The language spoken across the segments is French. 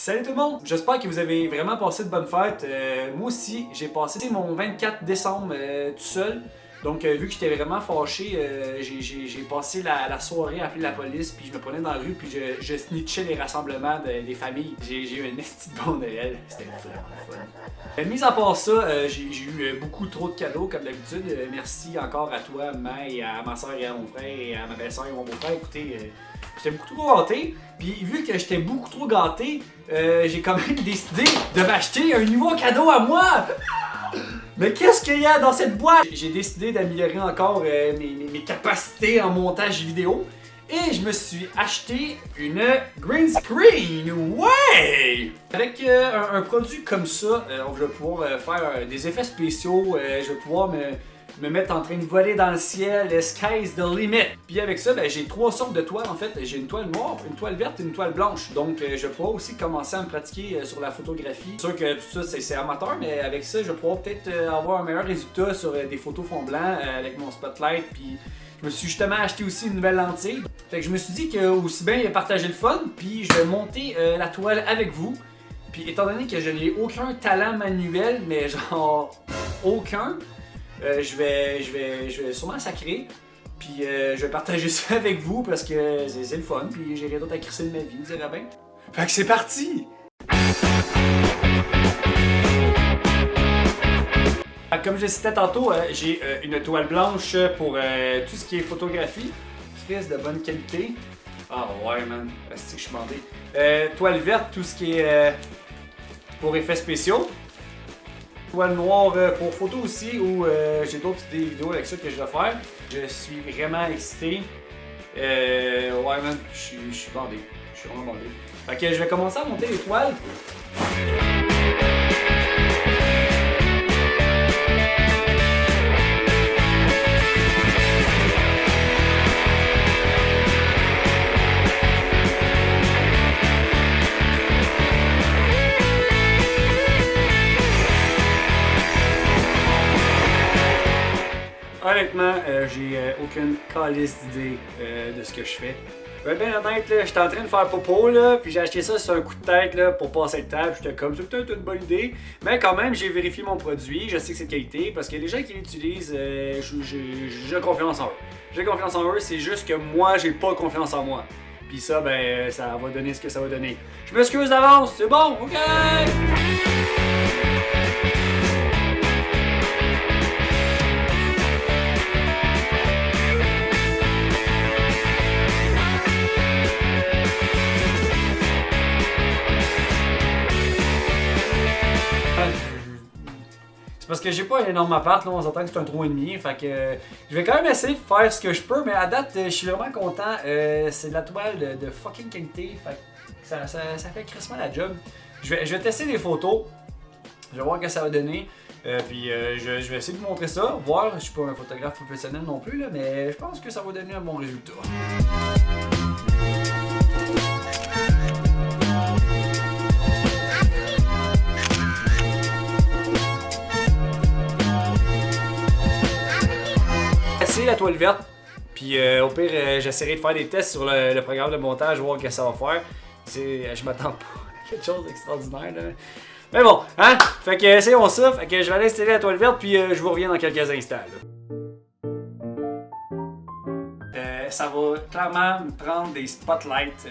Salut tout le monde! J'espère que vous avez vraiment passé de bonnes fêtes. Moi aussi, j'ai passé mon 24 décembre tout seul. Donc, vu que j'étais vraiment fâché, j'ai passé la soirée à appeler la police, puis je me prenais dans la rue, puis je snitchais les rassemblements des familles. J'ai eu un esti de bon Noël, c'était vraiment fun. Mis à part ça, j'ai eu beaucoup trop de cadeaux, comme d'habitude. Merci encore à toi, maman, et à ma soeur et à mon frère, et à ma belle-soeur et mon beau-frère. Écoutez, j'étais beaucoup trop gâté, puis vu que j'étais beaucoup trop gâté, j'ai quand même décidé de m'acheter un nouveau cadeau à moi! Mais qu'est-ce qu'il y a dans cette boîte? J'ai décidé d'améliorer encore mes capacités en montage vidéo et je me suis acheté une green screen. Ouais! Avec un produit comme ça, je vais pouvoir faire des effets spéciaux, je vais pouvoir me mettre en train de voler dans le ciel, the sky's the limit. Puis avec ça, j'ai trois sortes de toiles en fait. J'ai une toile noire, une toile verte et une toile blanche. Donc je vais pouvoir aussi commencer à me pratiquer sur la photographie. C'est sûr que tout ça c'est amateur, mais avec ça, je vais pouvoir peut-être avoir un meilleur résultat sur des photos fond blanc avec mon spotlight. Puis je me suis justement acheté aussi une nouvelle lentille. Fait que je me suis dit que aussi bien partager le fun, puis je vais monter la toile avec vous. Puis étant donné que je n'ai aucun talent manuel, mais genre aucun, je vais sûrement sacrer, puis je vais partager ça avec vous parce que c'est le fun, puis j'ai rien d'autre à crisser de ma vie, dirais bien. Fait que c'est parti! Comme je citais tantôt, j'ai une toile blanche pour tout ce qui est photographie. Crise de bonne qualité. Ah ouais man, c'est que je suis bandé. Toile verte, tout ce qui est pour effets spéciaux. Toile noire pour photo aussi, où j'ai d'autres vidéos avec ça que je vais faire. Je suis vraiment excité. Ouais man, je suis bandé. Je suis vraiment bandé. Fait que je vais commencer à monter les toiles. Honnêtement, j'ai aucune calice d'idée de ce que je fais. Bien honnête, j'étais en train de faire popo, là, puis j'ai acheté ça sur un coup de tête là, pour passer le temps. J'étais comme, c'est peut-être une bonne idée. Mais quand même, j'ai vérifié mon produit, je sais que c'est de qualité, parce que les gens qui l'utilisent, j'ai confiance en eux. J'ai confiance en eux, c'est juste que moi, j'ai pas confiance en moi. Puis ça, ça va donner ce que ça va donner. Je m'excuse d'avance, c'est bon, ok? C'est parce que j'ai pas un énorme appart, là, on s'entend que c'est un 3,5, fait que je vais quand même essayer de faire ce que je peux, mais à date, je suis vraiment content. C'est de la toile de fucking qualité, fait que ça fait crissement la job. Je vais tester des photos, je vais voir ce que ça va donner, puis je vais essayer de vous montrer ça, voir. Je suis pas un photographe professionnel non plus, là, mais je pense que ça va donner un bon résultat. La toile verte, puis au pire j'essaierai de faire des tests sur le programme de montage, voir ce que ça va faire. Je m'attends pas à quelque chose d'extraordinaire là. Mais bon, hein? Fait que essayons ça, fait que je vais aller installer la toile verte, puis je vous reviens dans quelques instants là. Ça va clairement me prendre des spotlights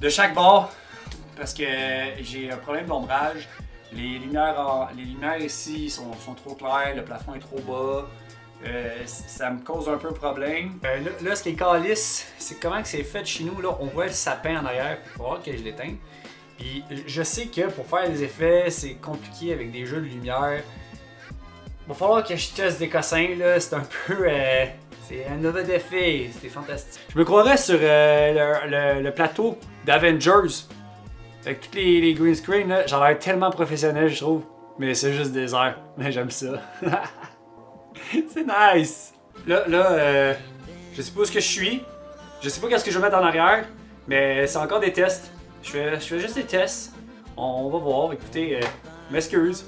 de chaque bord, parce que j'ai un problème d'ombrage. Les lumières ici sont trop claires, le plafond est trop bas. Ça me cause un peu problème. Là, ce qui est calice, c'est comment que c'est fait chez nous. Là, on voit le sapin en arrière. Il faut voir que je l'éteigne. Puis je sais que pour faire des effets, c'est compliqué avec des jeux de lumière. Il va falloir que je teste des cossins. Là, c'est un peu. C'est un nouveau défi. C'est fantastique. Je me croirais sur le plateau d'Avengers. Avec tous les green screens, là, j'en ai l'air tellement professionnel, je trouve. Mais c'est juste des airs. Mais j'aime ça. C'est nice! Là, je sais pas où est-ce que je suis. Je sais pas qu'est-ce que je vais mettre en arrière. Mais c'est encore des tests. Je fais juste des tests. On va voir. Écoutez, m'excuse.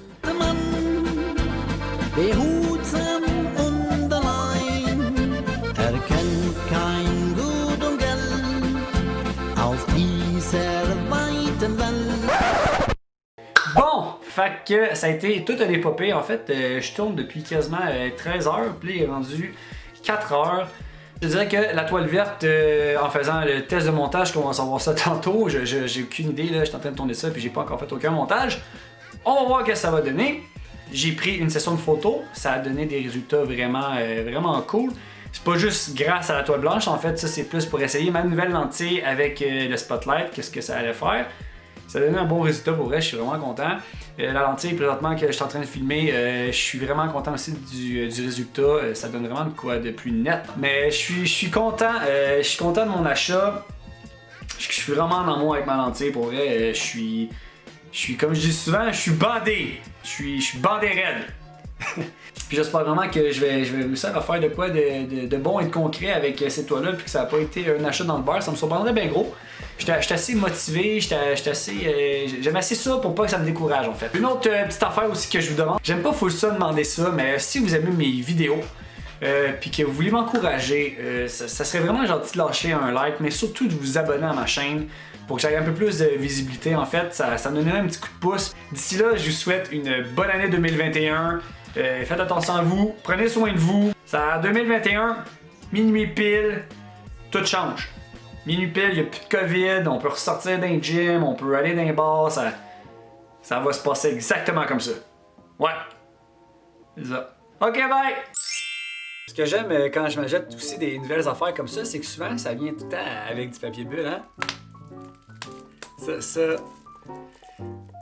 Bon, fait que ça a été toute une épopée. En fait, je tourne depuis quasiment 13 heures, puis il est rendu 4 heures. Je dirais que la toile verte, en faisant le test de montage, qu'on va savoir ça tantôt, j'ai aucune idée, là, je suis en train de tourner ça, puis j'ai pas encore fait aucun montage. On va voir ce que ça va donner. J'ai pris une session de photos, ça a donné des résultats vraiment cool. C'est pas juste grâce à la toile blanche, en fait, ça c'est plus pour essayer ma nouvelle lentille avec le spotlight, qu'est-ce que ça allait faire. Ça a donné un bon résultat pour vrai, je suis vraiment content. La lentille présentement que je suis en train de filmer, je suis vraiment content aussi du résultat. Ça donne vraiment de quoi de plus net. Mais je suis content de mon achat. Je suis vraiment en amour avec ma lentille pour vrai. Je suis comme je dis souvent, je suis bandé. Je suis bandé raide. Puis j'espère vraiment que je vais réussir à faire de quoi de bon et de concret avec cette toile-là, puis que ça n'a pas été un achat dans le beurre, ça me surprendrait bien gros. J'étais assez motivé, j'aime assez ça pour pas que ça me décourage en fait. Une autre petite affaire aussi que je vous demande, j'aime pas full ça demander ça, mais si vous aimez mes vidéos, puis que vous voulez m'encourager, ça serait vraiment gentil de lâcher un like, mais surtout de vous abonner à ma chaîne pour que j'aie un peu plus de visibilité en fait, ça me donnerait un petit coup de pouce. D'ici là, je vous souhaite une bonne année 2021. Faites attention à vous, prenez soin de vous. Ça 2021, minuit pile, tout change. Minuit pile, il n'y a plus de COVID, on peut ressortir d'un gym, on peut aller dans les bars, ça va se passer exactement comme ça. Ouais. C'est ça. Ok, bye! Ce que j'aime quand je m'achète aussi des nouvelles affaires comme ça, c'est que souvent ça vient tout le temps avec du papier bulle, hein? Ça.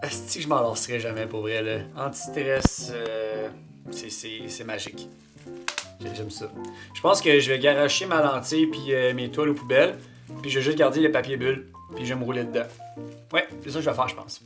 Asti que je m'en lasserai jamais pour vrai là. Anti-stress, c'est magique. J'aime ça. Je pense que je vais garocher ma lentille puis mes toiles aux poubelles. Puis je vais juste garder les papiers bulles. Puis je vais me rouler dedans. Ouais, c'est ça que je vais faire, je pense.